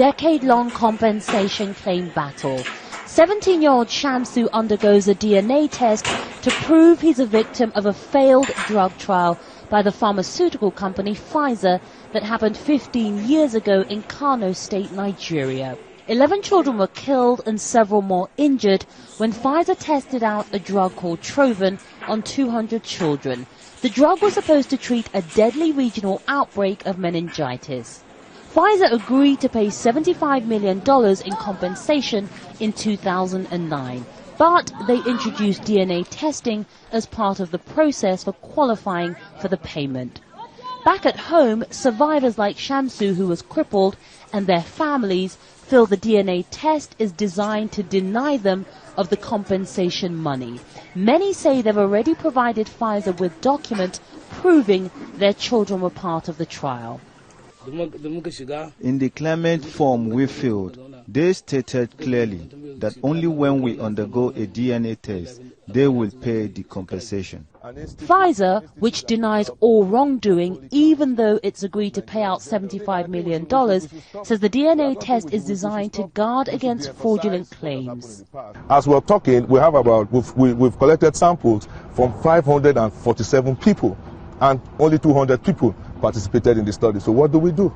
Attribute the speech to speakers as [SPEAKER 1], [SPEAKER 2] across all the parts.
[SPEAKER 1] Decade-long compensation claim battle. 17-year-old Shamsu undergoes a DNA test to prove he's a victim of a failed drug trial by the pharmaceutical company Pfizer that happened 15 years ago in Kano State, Nigeria. 11 children were killed and several more injured when Pfizer tested out a drug called Trovan on 200 children. The drug was supposed to treat a deadly regional outbreak of meningitis. Pfizer agreed to pay $75 million in compensation in 2009, but they introduced DNA testing as part of the process for qualifying for the payment. Back at home, survivors like Shamsu, who was crippled, and their families feel the DNA test is designed to deny them of the compensation money. Many say they've already provided Pfizer with documents proving their children were part of the trial.
[SPEAKER 2] In the claimant form we filled, they stated clearly that only when we undergo a DNA test, they will pay the compensation.
[SPEAKER 1] Pfizer, which denies all wrongdoing, even though it's agreed to pay out $75 million, says the DNA test is designed to guard against fraudulent claims.
[SPEAKER 3] As we're talking, we've collected samples from 547 people, and only 200 people participated in the study. So what do?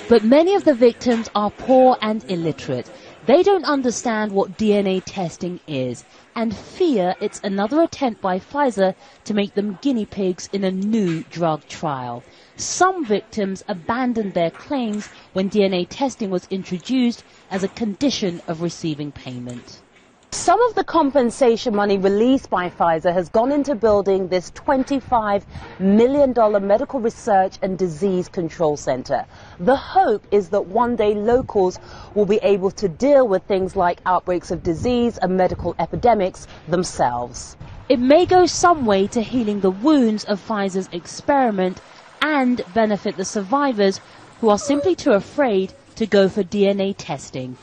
[SPEAKER 1] But many of the victims are poor and illiterate. They don't understand what DNA testing is and fear it's another attempt by Pfizer to make them guinea pigs in a new drug trial. Some victims abandoned their claims when DNA testing was introduced as a condition of receiving payment. Some of the compensation money released by Pfizer has gone into building this $25 million medical research and disease control center. The hope is that one day locals will be able to deal with things like outbreaks of disease and medical epidemics themselves. It may go some way to healing the wounds of Pfizer's experiment and benefit the survivors who are simply too afraid to go for DNA testing.